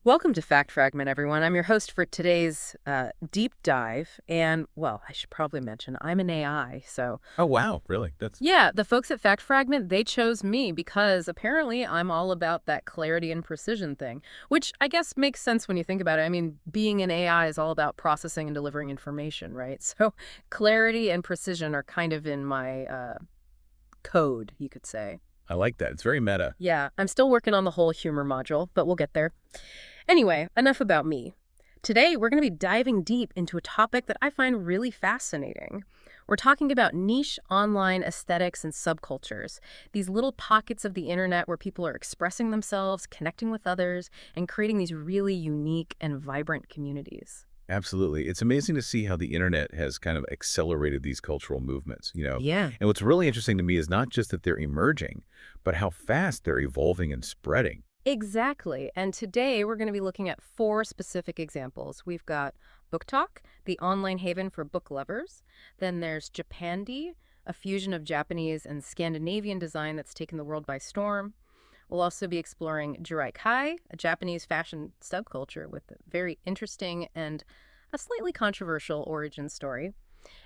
Welcome to Fact Fragment, everyone. I'm your host for today's deep dive. And, well, I should probably mention I'm an AI. So, Oh, wow. Really? That's yeah, the folks at Fact Fragment, they chose me because apparently I'm all about that clarity and precision thing, which I guess makes sense when you think about it. I mean, being an AI is all about processing and delivering information, right? So, clarity and precision are kind of in my code, you could say. I like that. It's very meta. Yeah, I'm still working on the whole humor module, but we'll get there. Anyway, enough about me. Today, we're going to be diving deep into a topic that I find really fascinating. We're talking about niche online aesthetics and subcultures, these little pockets of the internet where people are expressing themselves, connecting with others, and creating these really unique and vibrant communities. Absolutely. It's amazing to see how the internet has kind of accelerated these cultural movements. Yeah. And what's really interesting to me is not just that they're emerging, but how fast they're evolving and spreading. Exactly. And today we're going to be looking at four specific examples. We've got BookTok, the online haven for book lovers. Then there's Japandi, a fusion of Japanese and Scandinavian design that's taken the world by storm. We'll also be exploring Jirai Kei, a Japanese fashion subculture with a very interesting and a slightly controversial origin story.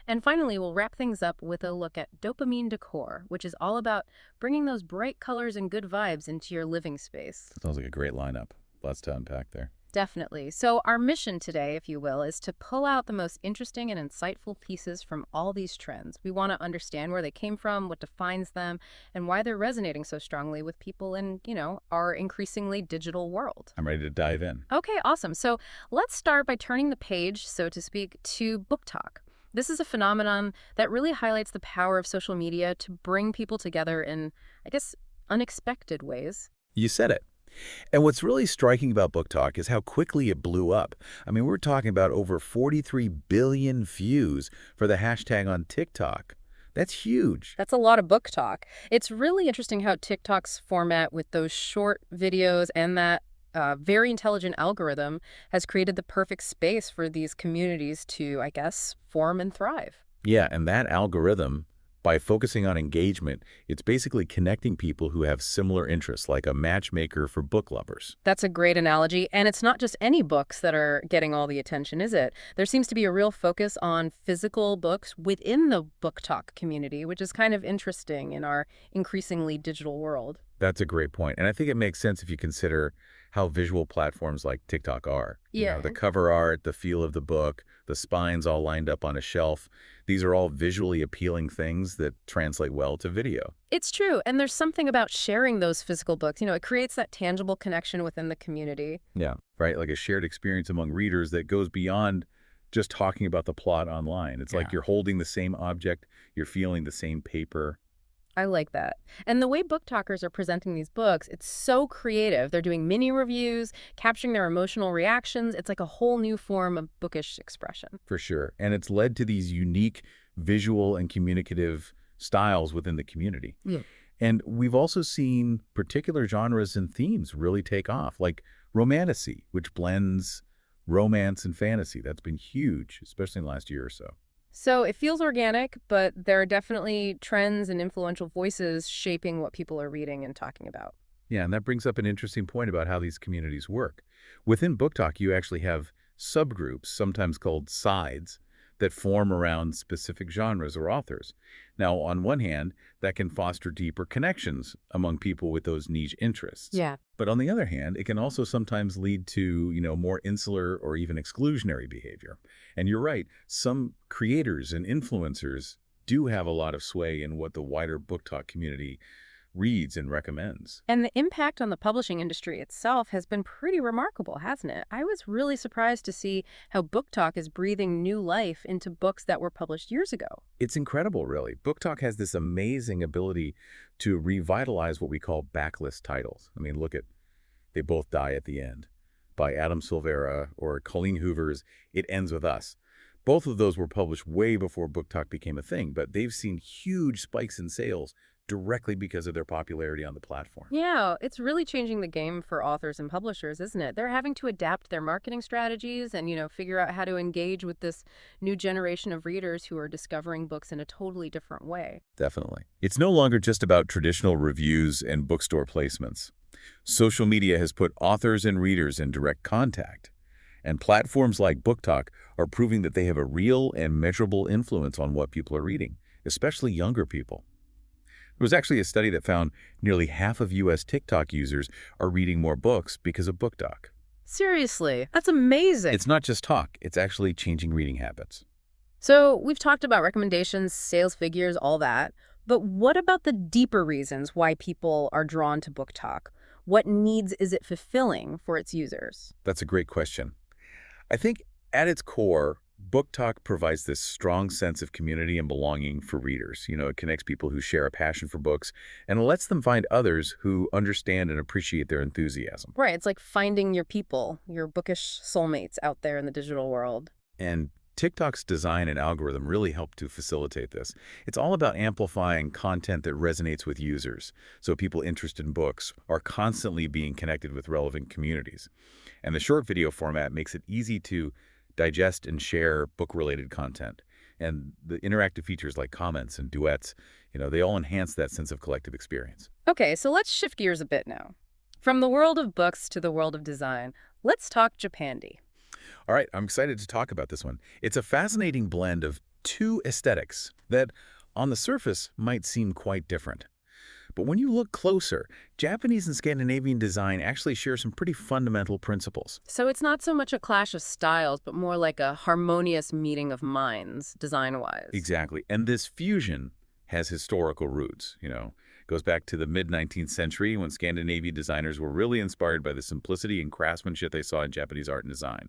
And finally, we'll wrap things up with a look at Dopamine Decor, which is all about bringing those bright colors and good vibes into your living space. Sounds like a great lineup. Lots to unpack there. Definitely. So our mission today, if you will, is to pull out the most interesting and insightful pieces from all these trends. We want to understand where they came from, what defines them, and why they're resonating so strongly with people in, our increasingly digital world. I'm ready to dive in. Okay, awesome. So let's start by turning the page, so to speak, to BookTok. This is a phenomenon that really highlights the power of social media to bring people together in, I guess, unexpected ways. You said it. And what's really striking about BookTok is how quickly it blew up. I mean, we're talking about over 43 billion views for the hashtag on TikTok. That's huge. That's a lot of book talk. It's really interesting how TikTok's format with those short videos and that very intelligent algorithm has created the perfect space for these communities to, I guess, form and thrive. Yeah, and that algorithm, by focusing on engagement, it's basically connecting people who have similar interests, like a matchmaker for book lovers. That's a great analogy. And it's not just any books that are getting all the attention, is it? There seems to be a real focus on physical books within the book talk community, which is kind of interesting in our increasingly digital world. That's a great point. And I think it makes sense if you consider how visual platforms like TikTok are. Yeah. The cover art, the feel of the book, the spines all lined up on a shelf. These are all visually appealing things that translate well to video. It's true. And there's something about sharing those physical books. It creates that tangible connection within the community. Yeah. Right? Like a shared experience among readers that goes beyond just talking about the plot online. It's like you're holding the same object, you're feeling the same paper. I like that. And the way book talkers are presenting these books, it's so creative. They're doing mini reviews, capturing their emotional reactions. It's like a whole new form of bookish expression. For sure. And it's led to these unique visual and communicative styles within the community. Yeah. And we've also seen particular genres and themes really take off, like romantasy, which blends romance and fantasy. That's been huge, especially in the last year or so. So it feels organic, but there are definitely trends and influential voices shaping what people are reading and talking about. Yeah, and that brings up an interesting point about how these communities work. Within BookTok, you actually have subgroups, sometimes called sides, that form around specific genres or authors. Now, on one hand, that can foster deeper connections among people with those niche interests. Yeah. But on the other hand, it can also sometimes lead to, more insular or even exclusionary behavior. And you're right, some creators and influencers do have a lot of sway in what the wider BookTok community reads and recommends. And the impact on the publishing industry itself has been pretty remarkable, hasn't it? I was really surprised to see how BookTok is breathing new life into books that were published years ago. It's incredible, really. BookTok has this amazing ability to revitalize what we call backlist titles. I mean, look at They Both Die at the End by Adam Silvera or Colleen Hoover's It Ends With Us. Both of those were published way before BookTok became a thing, but they've seen huge spikes in sales directly because of their popularity on the platform. Yeah, it's really changing the game for authors and publishers, isn't it? They're having to adapt their marketing strategies and, figure out how to engage with this new generation of readers who are discovering books in a totally different way. Definitely. It's no longer just about traditional reviews and bookstore placements. Social media has put authors and readers in direct contact, and platforms like BookTok are proving that they have a real and measurable influence on what people are reading, especially younger people. There was actually a study that found nearly half of U.S. TikTok users are reading more books because of BookTok. Seriously, that's amazing. It's not just talk, it's actually changing reading habits. So we've talked about recommendations, sales figures, all that. But what about the deeper reasons why people are drawn to BookTok? What needs is it fulfilling for its users? That's a great question. I think at its core, BookTok provides this strong sense of community and belonging for readers. It connects people who share a passion for books and lets them find others who understand and appreciate their enthusiasm. Right, it's like finding your people, your bookish soulmates out there in the digital world. And TikTok's design and algorithm really help to facilitate this. It's all about amplifying content that resonates with users, so people interested in books are constantly being connected with relevant communities. And the short video format makes it easy to digest and share book-related content. And the interactive features like comments and duets, they all enhance that sense of collective experience. Okay, so let's shift gears a bit now. From the world of books to the world of design, let's talk Japandi. All right, I'm excited to talk about this one. It's a fascinating blend of two aesthetics that, on the surface, might seem quite different. But when you look closer, Japanese and Scandinavian design actually share some pretty fundamental principles. So it's not so much a clash of styles, but more like a harmonious meeting of minds, design-wise. Exactly. And this fusion has historical roots, goes back to the mid-19th century when Scandinavian designers were really inspired by the simplicity and craftsmanship they saw in Japanese art and design.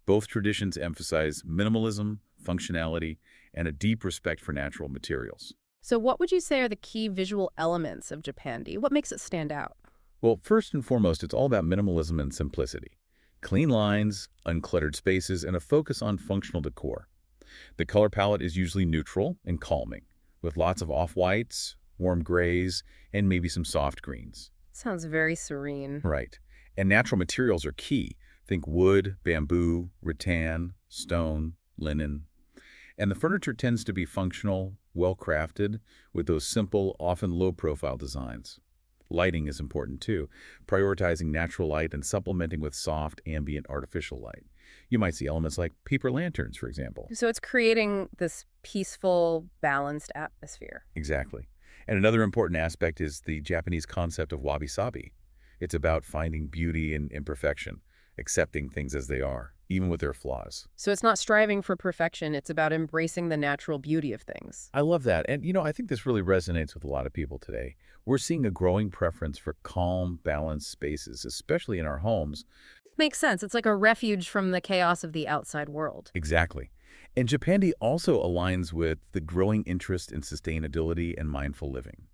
Both traditions emphasize minimalism, functionality, and a deep respect for natural materials. So what would you say are the key visual elements of Japandi? What makes it stand out? Well, first and foremost, it's all about minimalism and simplicity. Clean lines, uncluttered spaces, and a focus on functional decor. The color palette is usually neutral and calming, with lots of off-whites, warm grays, and maybe some soft greens. Sounds very serene. Right. And natural materials are key. Think wood, bamboo, rattan, stone, linen. And the furniture tends to be functional, well-crafted, with those simple, often low-profile designs. Lighting is important too, prioritizing natural light and supplementing with soft, ambient, artificial light. You might see elements like paper lanterns, for example. So it's creating this peaceful, balanced atmosphere. Exactly. And another important aspect is the Japanese concept of wabi-sabi. It's about finding beauty in imperfection, accepting things as they are, even with their flaws. So it's not striving for perfection, it's about embracing the natural beauty of things. I love that. And, I think this really resonates with a lot of people today. We're seeing a growing preference for calm, balanced spaces, especially in our homes. Makes sense. It's like a refuge from the chaos of the outside world. Exactly. And Japandi also aligns with the growing interest in sustainability and mindful living.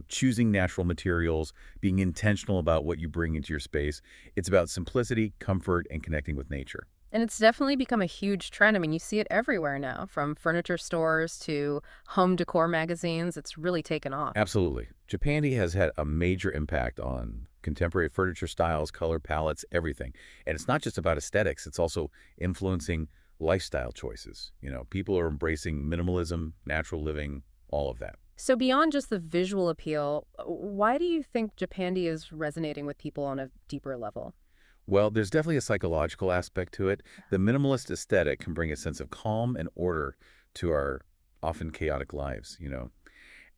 Choosing natural materials, being intentional about what you bring into your space. It's about simplicity, comfort, and connecting with nature. And it's definitely become a huge trend. I mean, you see it everywhere now, from furniture stores to home decor magazines. It's really taken off. Absolutely. Japandi has had a major impact on contemporary furniture styles, color palettes, everything. And it's not just about aesthetics. It's also influencing lifestyle choices. People are embracing minimalism, natural living, all of that. So beyond just the visual appeal, why do you think Japandi is resonating with people on a deeper level? Well, there's definitely a psychological aspect to it. The minimalist aesthetic can bring a sense of calm and order to our often chaotic lives.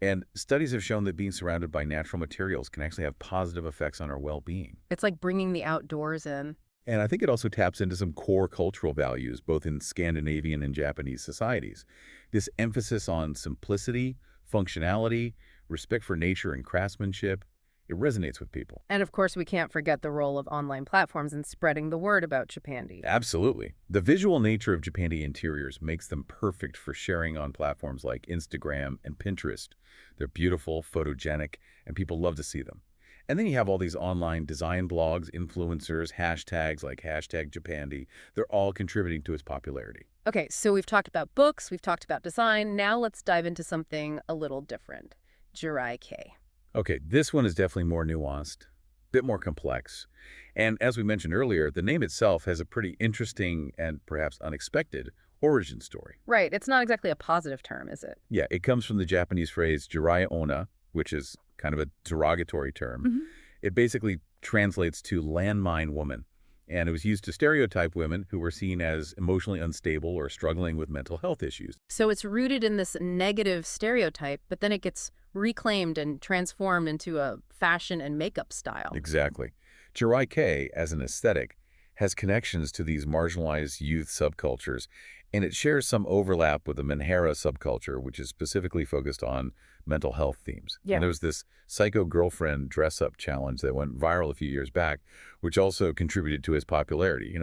And studies have shown that being surrounded by natural materials can actually have positive effects on our well-being. It's like bringing the outdoors in. And I think it also taps into some core cultural values, both in Scandinavian and Japanese societies. This emphasis on simplicity, functionality, respect for nature and craftsmanship, it resonates with people. And of course, we can't forget the role of online platforms in spreading the word about Japandi. Absolutely. The visual nature of Japandi interiors makes them perfect for sharing on platforms like Instagram and Pinterest. They're beautiful, photogenic, and people love to see them. And then you have all these online design blogs, influencers, hashtags like #Japandi. They're all contributing to its popularity. Okay, so we've talked about books, we've talked about design. Now let's dive into something a little different. Jirai Kei. Okay, this one is definitely more nuanced, a bit more complex. And as we mentioned earlier, the name itself has a pretty interesting and perhaps unexpected origin story. Right, it's not exactly a positive term, is it? Yeah, it comes from the Japanese phrase Jirai Onna, which is kind of a derogatory term. It basically translates to landmine woman, and it was used to stereotype women who were seen as emotionally unstable or struggling with mental health issues. So it's rooted in this negative stereotype, but then it gets reclaimed and transformed into a fashion and makeup style. Exactly. Jirai Kei, as an aesthetic, has connections to these marginalized youth subcultures, and it shares some overlap with the Manhara subculture, which is specifically focused on mental health themes. And Yeah. there was this psycho girlfriend dress-up challenge that went viral a few years back, which also contributed to his popularity.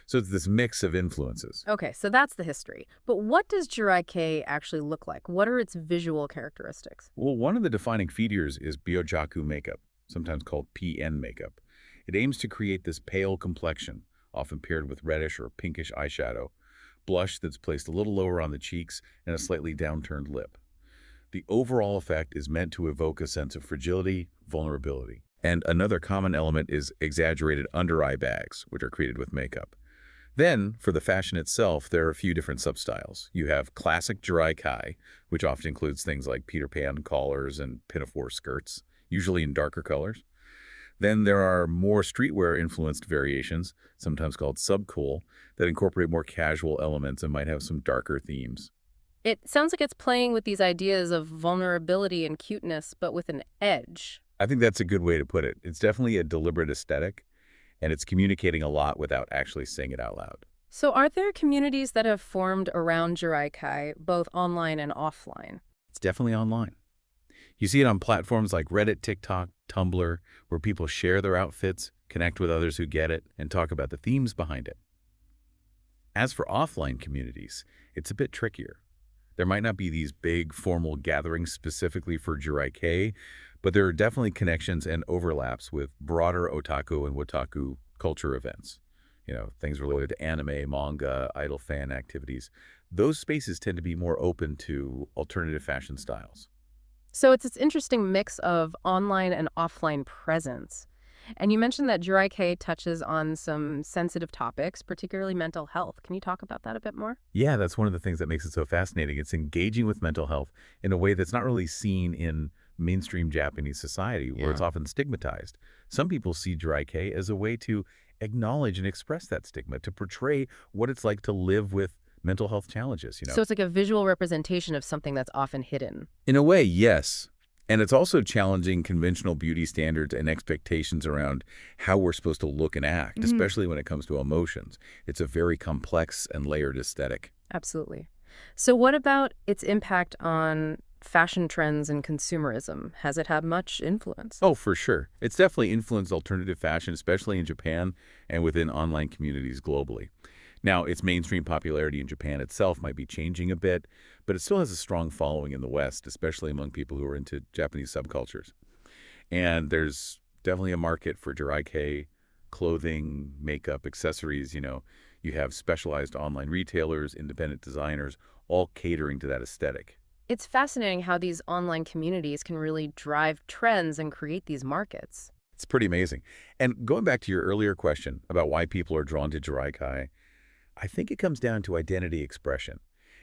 So it's this mix of influences. Okay, so that's the history. But what does Jirai Kei actually look like? What are its visual characteristics? Well, one of the defining features is byojaku makeup, sometimes called PN makeup. It aims to create this pale complexion, often paired with reddish or pinkish eyeshadow, blush that's placed a little lower on the cheeks, and a slightly downturned lip. The overall effect is meant to evoke a sense of fragility, vulnerability. And another common element is exaggerated under-eye bags, which are created with makeup. Then, for the fashion itself, there are a few different substyles. You have classic Jirai Kai, which often includes things like Peter Pan collars and pinafore skirts, usually in darker colors. Then there are more streetwear-influenced variations, sometimes called subcool, that incorporate more casual elements and might have some darker themes. It sounds like it's playing with these ideas of vulnerability and cuteness, but with an edge. I think that's a good way to put it. It's definitely a deliberate aesthetic, and it's communicating a lot without actually saying it out loud. So are there communities that have formed around Jirai Kai, both online and offline? It's definitely online. You see it on platforms like Reddit, TikTok, Tumblr, where people share their outfits, connect with others who get it, and talk about the themes behind it. As for offline communities, it's a bit trickier. There might not be these big formal gatherings specifically for Jirai Kei, but there are definitely connections and overlaps with broader otaku and wotaku culture events. Things related to anime, manga, idol fan activities. Those spaces tend to be more open to alternative fashion styles. So it's this interesting mix of online and offline presence. And you mentioned that Jirai Kei touches on some sensitive topics, particularly mental health. Can you talk about that a bit more? Yeah, that's one of the things that makes it so fascinating. It's engaging with mental health in a way that's not really seen in mainstream Japanese society, where it's often stigmatized. Some people see Jirai Kei as a way to acknowledge and express that stigma, to portray what it's like to live with mental health challenges. So it's like a visual representation of something that's often hidden. In a way, yes. And it's also challenging conventional beauty standards and expectations around how we're supposed to look and act, especially when it comes to emotions. It's a very complex and layered aesthetic. Absolutely. So what about its impact on fashion trends and consumerism? Has it had much influence? Oh, for sure. It's definitely influenced alternative fashion, especially in Japan and within online communities globally. Now, its mainstream popularity in Japan itself might be changing a bit, but it still has a strong following in the West, especially among people who are into Japanese subcultures. And there's definitely a market for Jirai Kei, clothing, makeup, accessories. You have specialized online retailers, independent designers, all catering to that aesthetic. It's fascinating how these online communities can really drive trends and create these markets. It's pretty amazing. And going back to your earlier question about why people are drawn to Jirai Kei, I think it comes down to identity expression.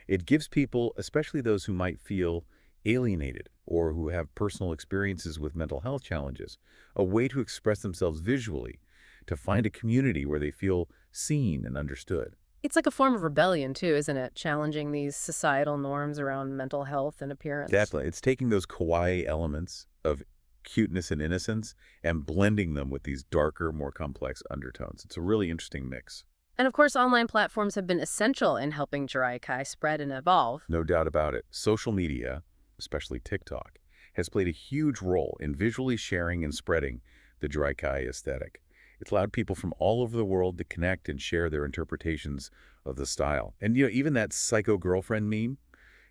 It gives people, especially those who might feel alienated or who have personal experiences with mental health challenges, a way to express themselves visually, to find a community where they feel seen and understood. It's like a form of rebellion, too, isn't it? Challenging these societal norms around mental health and appearance. Definitely. It's taking those kawaii elements of cuteness and innocence and blending them with these darker, more complex undertones. It's a really interesting mix. And of course, online platforms have been essential in helping Jirai Kai spread and evolve. No doubt about it. Social media, especially TikTok, has played a huge role in visually sharing and spreading the Jirai Kei aesthetic. It's allowed people from all over the world to connect and share their interpretations of the style. And even that psycho girlfriend meme,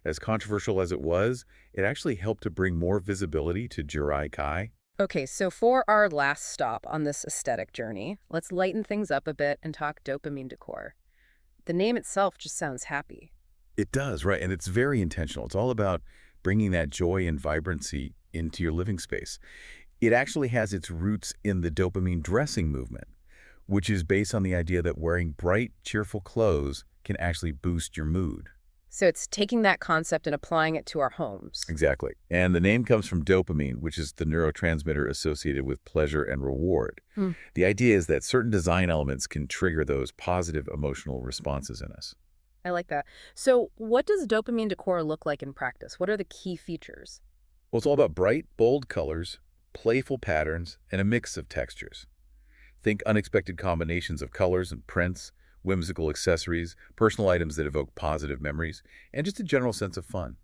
as controversial as it was, it actually helped to bring more visibility to Jirai Kei. Okay, so for our last stop on this aesthetic journey, let's lighten things up a bit and talk dopamine decor. The name itself just sounds happy. It does, right? And it's very intentional. It's all about bringing that joy and vibrancy into your living space. It actually has its roots in the dopamine dressing movement, which is based on the idea that wearing bright, cheerful clothes can actually boost your mood. So it's taking that concept and applying it to our homes. Exactly. And the name comes from dopamine, which is the neurotransmitter associated with pleasure and reward. Hmm, The idea is that certain design elements can trigger those positive emotional responses in us. I like that. So what does dopamine decor look like in practice? What are the key features? Well, it's all about bright, bold colors, playful patterns, and a mix of textures. Think unexpected combinations of colors and prints, whimsical accessories, personal items that evoke positive memories, and just a general sense of fun.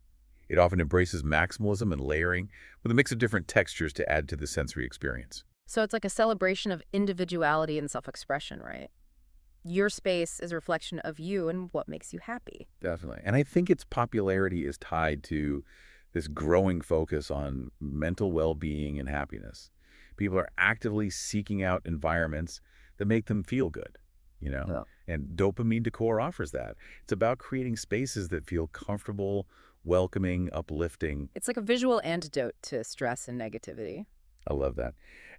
It often embraces maximalism and layering with a mix of different textures to add to the sensory experience. So it's like a celebration of individuality and self-expression, right? Your space is a reflection of you and what makes you happy. Definitely. And I think its popularity is tied to this growing focus on mental well-being and happiness. People are actively seeking out environments that make them feel good, you know? Yeah. And dopamine decor offers that. It's about creating spaces that feel comfortable, welcoming, uplifting. It's like a visual antidote to stress and negativity. I love that.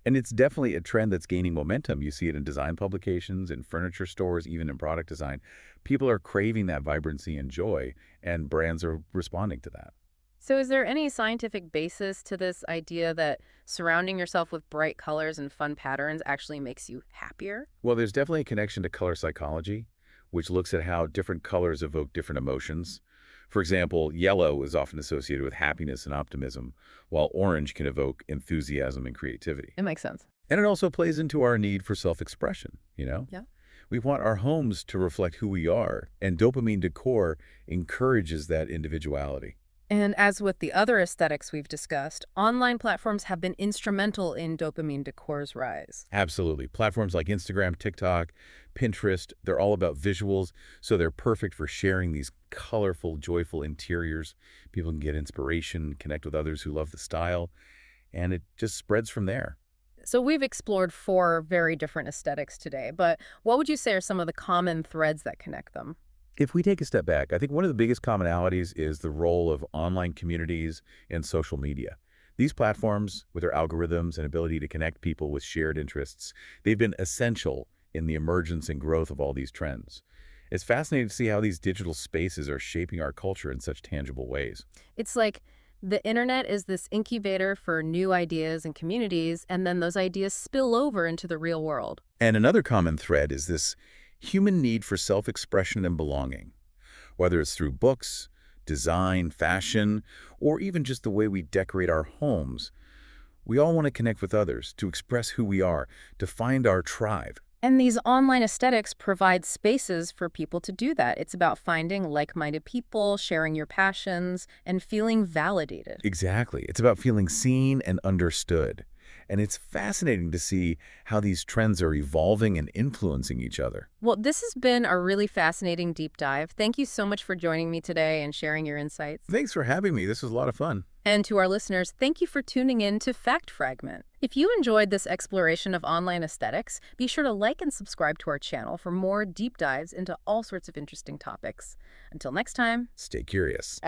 And it's definitely a trend that's gaining momentum. You see it in design publications, in furniture stores, even in product design. People are craving that vibrancy and joy, and brands are responding to that. So is there any scientific basis to this idea that surrounding yourself with bright colors and fun patterns actually makes you happier? Well, there's definitely a connection to color psychology, which looks at how different colors evoke different emotions. For example, yellow is often associated with happiness and optimism, while orange can evoke enthusiasm and creativity. It makes sense. And it also plays into our need for self-expression, you know? Yeah. We want our homes to reflect who we are, and dopamine decor encourages that individuality. And as with the other aesthetics we've discussed, online platforms have been instrumental in dopamine decor's rise. Absolutely. Platforms like Instagram, TikTok, Pinterest, they're all about visuals, so they're perfect for sharing these colorful, joyful interiors. People can get inspiration, connect with others who love the style, and it just spreads from there. So we've explored four very different aesthetics today, but what would you say are some of the common threads that connect them? If we take a step back, I think one of the biggest commonalities is the role of online communities and social media. These platforms, with their algorithms and ability to connect people with shared interests, they've been essential in the emergence and growth of all these trends. It's fascinating to see how these digital spaces are shaping our culture in such tangible ways. It's like the internet is this incubator for new ideas and communities, and then those ideas spill over into the real world. And another common thread is this human need for self-expression and belonging, whether it's through books, design, fashion, or even just the way we decorate our homes. We all want to connect with others, to express who we are, to find our tribe. And these online aesthetics provide spaces for people to do that. It's about finding like-minded people, sharing your passions, and feeling validated. Exactly. It's about feeling seen and understood. And it's fascinating to see how these trends are evolving and influencing each other. Well, this has been a really fascinating deep dive. Thank you so much for joining me today and sharing your insights. Thanks for having me. This was a lot of fun. And to our listeners, thank you for tuning in to Fact Fragment. If you enjoyed this exploration of online aesthetics, be sure to like and subscribe to our channel for more deep dives into all sorts of interesting topics. Until next time. Stay curious.